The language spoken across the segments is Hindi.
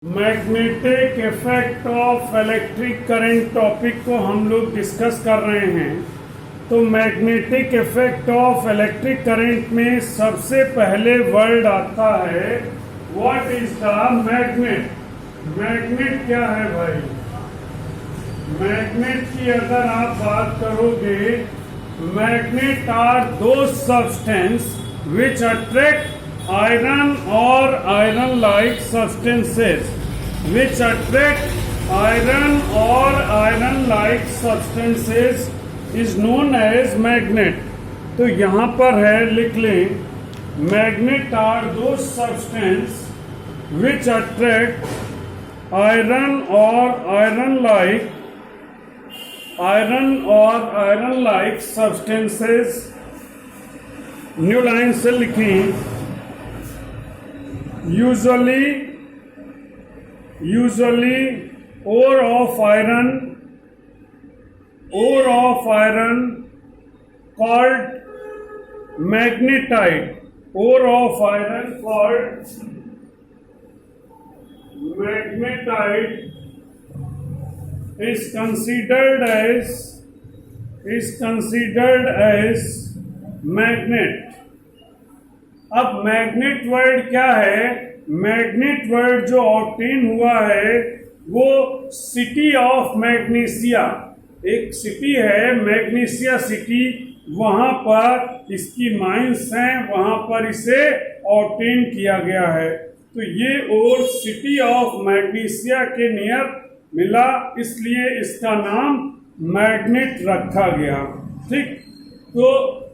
Magnetic effect of electric current topic को हम लोग डिस्कस कर रहे हैं। तो magnetic effect of electric current में सबसे पहले वर्ड आता है what is the magnet. Magnet क्या है भाई? मैग्नेट की अगर आप बात करोगे, मैग्नेट आर दो substance which attract iron or iron like substances which attract iron or iron like substances is known as magnet। तो यहाँ पर है, लिख लें, magnet are those substance which attract iron or iron like substances। New line से लिखें, usually ore of iron called magnetite, ore of iron called magnetite is considered as magnet। अब मैग्नेट वर्ड क्या है? मैग्नेट वर्ड जो ऑब्टेन हुआ है वो सिटी ऑफ मैग्नीशिया, एक सिटी है मैग्नीशिया सिटी, वहां पर इसकी माइंस हैं, वहां पर इसे ऑब्टेन किया गया है। तो ये और सिटी ऑफ मैग्नीशिया के नियर मिला, इसलिए इसका नाम मैग्नेट रखा गया। ठीक, तो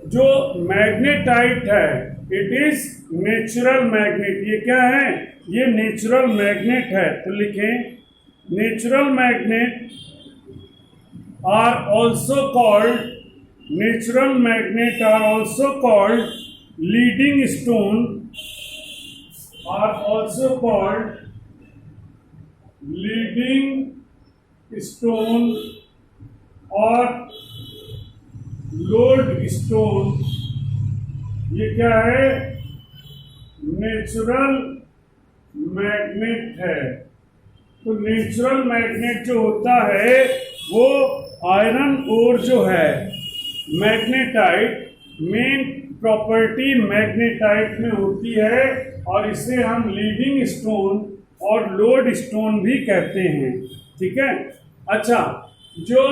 जो मैग्नेटाइट है इट इज नेचुरल मैग्नेट। ये क्या है? ये नेचुरल मैग्नेट है। तो लिखें, natural magnet are also called leading stone, और लोड स्टोन। ये क्या है? नेचुरल मैग्नेट है। तो नेचुरल मैग्नेट जो होता है वो आयरन ओर जो है मैग्नेटाइट, मेन प्रॉपर्टी मैग्नेटाइट में होती है, और इसे हम लीडिंग स्टोन और लोड स्टोन भी कहते हैं। ठीक है। अच्छा, जो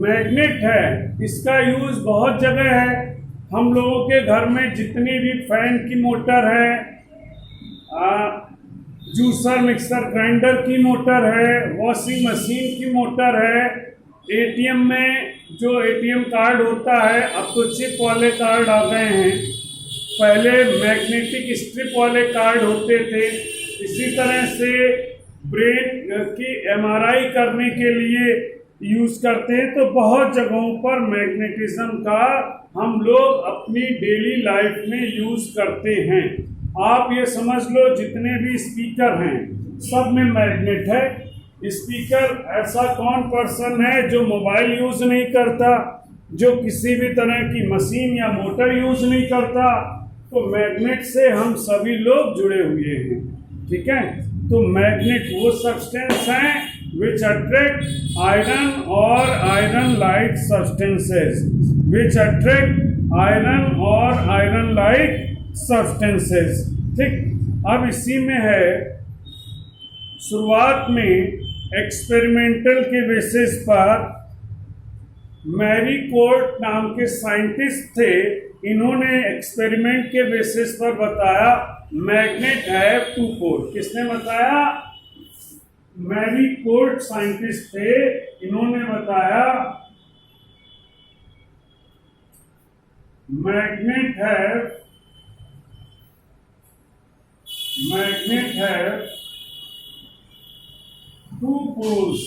मैग्नेट है इसका यूज बहुत जगह है। हम लोगों के घर में जितनी भी फैन की मोटर है, जूसर मिक्सर ग्राइंडर की मोटर है, वॉशिंग मशीन की मोटर है, एटीएम में जो एटीएम कार्ड होता है, अब तो चिप वाले कार्ड आ गए हैं, पहले मैग्नेटिक स्ट्रिप वाले कार्ड होते थे। इसी तरह से ब्रेन की एमआरआई करने के लिए यूज करते हैं। तो बहुत जगहों पर मैग्नेटिज्म का हम लोग अपनी डेली लाइफ में यूज करते हैं। आप ये समझ लो जितने भी स्पीकर हैं सब में मैग्नेट है। स्पीकर ऐसा कौन पर्सन है जो मोबाइल यूज नहीं करता, जो किसी भी तरह की मशीन या मोटर यूज नहीं करता? तो मैग्नेट से हम सभी लोग जुड़े हुए हैं। ठीक है। तो मैग्नेट वो सब्सटेंस हैं which attract iron or iron like substances, ठीक। अब इसी में है, शुरुआत में एक्सपेरिमेंटल के बेसिस पर मैरी कोर्ट नाम के साइंटिस्ट थे, इन्होंने एक्सपेरिमेंट के बेसिस पर बताया मैग्नेट है टू पोल। किसने बताया? मैरी कोर्ट साइंटिस्ट थे, इन्होंने बताया मैग्नेट है टू पोल्स।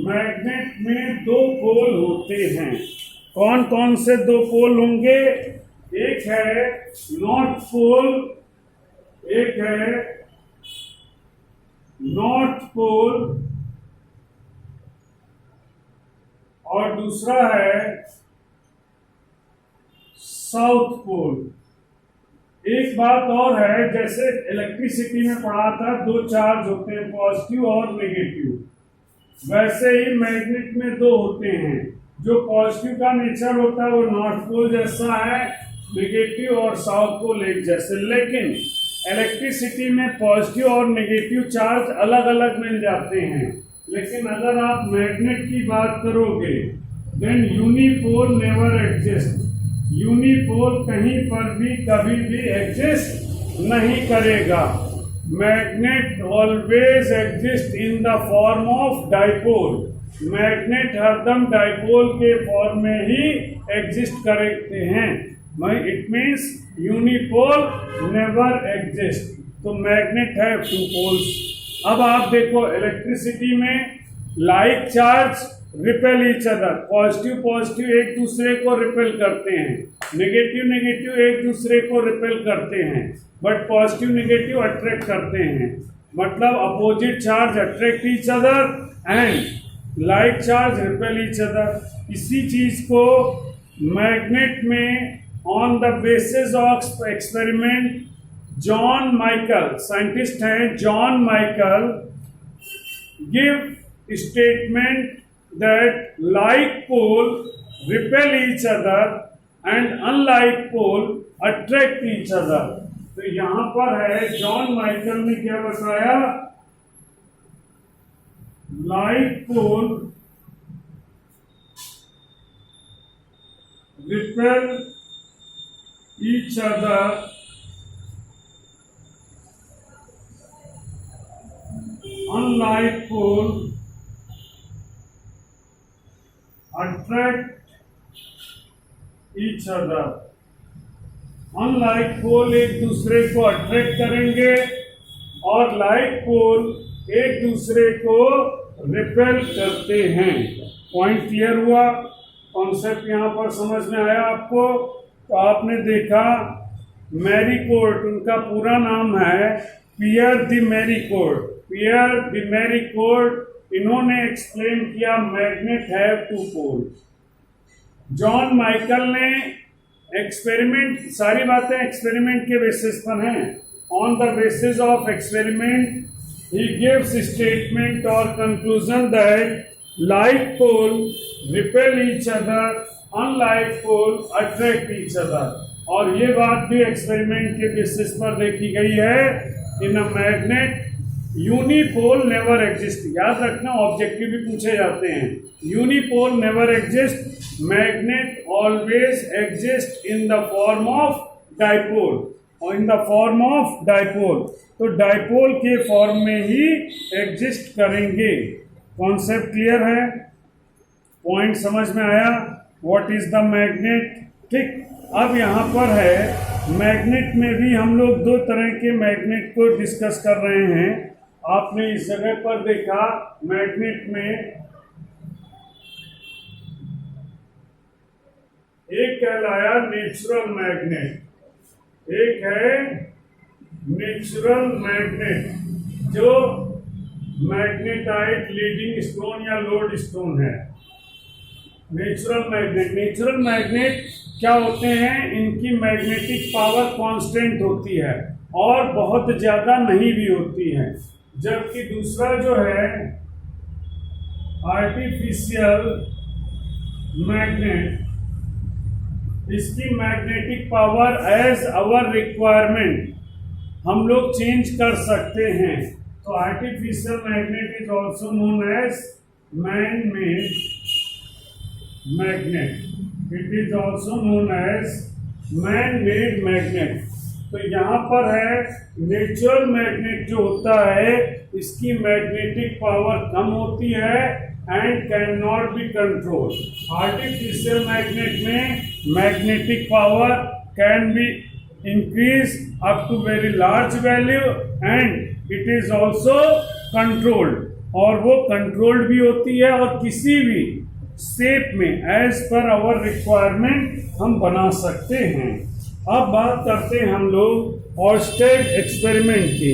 मैग्नेट में दो पोल होते हैं। कौन कौन से दो पोल होंगे? एक है नॉर्थ पोल, एक है नॉर्थ पोल, और दूसरा है साउथ पोल। एक बात और है, जैसे इलेक्ट्रिसिटी में पढ़ा था दो चार्ज होते हैं, पॉजिटिव और नेगेटिव, वैसे ही मैग्नेट में दो होते हैं। जो पॉजिटिव का नेचर होता है वो नॉर्थ पोल जैसा है, नेगेटिव और साउथ पोल एक जैसे। लेकिन इलेक्ट्रिसिटी में पॉजिटिव और नेगेटिव चार्ज अलग अलग मिल जाते हैं। लेकिन अगर आप मैग्नेट की बात करोगे, then unipole never exist. Unipole कहीं पर भी कभी भी एग्जिस्ट नहीं करेगा। Magnet always exist in the form of dipole. Magnet हरदम डाइपोल के फॉर्म में ही एग्जिस्ट करते हैं। It means unipole never exist. तो मैग्नेट है टू पोल्स। अब आप देखो इलेक्ट्रिसिटी में like charge repel each other. Positive positive एक दूसरे को रिपेल करते हैं, नेगेटिव नेगेटिव एक दूसरे को रिपेल करते हैं, बट पॉजिटिव नेगेटिव अट्रैक्ट करते हैं। मतलब opposite charge attract each other and like charge repel each other. इसी चीज को मैग्नेट में on the basis of experiment John Michael, scientist हैं John Michael, give statement that like pole repel each other and unlike pole attract each other। तो यहां पर है जॉन माइकल ने क्या बताया, like pole repel each other unlike pole attract each other। Unlike pole एक दूसरे को अट्रैक्ट करेंगे और लाइक पोल एक दूसरे को रिपेल करते हैं। पॉइंट क्लियर हुआ? कॉन्सेप्ट यहाँ पर समझ में आया आपको? तो आपने देखा मैरीकोर्ट, उनका पूरा नाम है पियर द मैरीकोर्ट। पियर द मैरीकोर्ट, इन्होंने एक्सप्लेन किया magnet have two pole. John Michael ने एक्सपेरिमेंट, सारी बातें एक्सपेरिमेंट के बेसिस पर हैं। On the basis of experiment ही गिव्स स्टेटमेंट और conclusion that like pole repel each other, unlike pole attract each other. और ये बात भी एक्सपेरिमेंट के बेसिस पर देखी गई है, in a magnet unipole never exist. याद रखना, ऑब्जेक्टिव भी पूछे जाते हैं। Unipole never exist, magnet always exist in the form of dipole, और in the form of dipole. तो डाइपोल के फॉर्म में ही एग्जिस्ट करेंगे। कॉन्सेप्ट क्लियर है? पॉइंट समझ में आया? What is the magnet? ठीक। अब यहाँ पर है मैग्नेट में भी हम लोग दो तरह के मैग्नेट को डिस्कस कर रहे हैं। आपने इस जगह पर देखा मैग्नेट में एक कहलाया नेचुरल मैग्नेट, एक है नेचुरल मैग्नेट जो मैग्नेटाइट लीडिंग स्टोन या लोड स्टोन है। नेचुरल मैग्नेट क्या होते हैं, इनकी मैग्नेटिक पावर कांस्टेंट होती है और बहुत ज़्यादा नहीं भी होती है। जबकि दूसरा जो है आर्टिफिशियल मैग्नेट, इसकी magnetic power as our requirement हम लोग चेंज कर सकते हैं। तो artificial magnet is also known as man made magnet. It is also known as man made magnet. तो यहाँ पर है नेचुरल मैग्नेट जो होता है, इसकी मैग्नेटिक पावर कम होती है and can not be control. Artificial magnet में magnetic power can be increase up to very large value and it is also controlled, और वो कंट्रोल्ड भी होती है और किसी भी शेप में एज पर आवर रिक्वायरमेंट हम बना सकते हैं। अब बात करते हैं हम लोग ऑर्स्टेड एक्सपेरिमेंट की।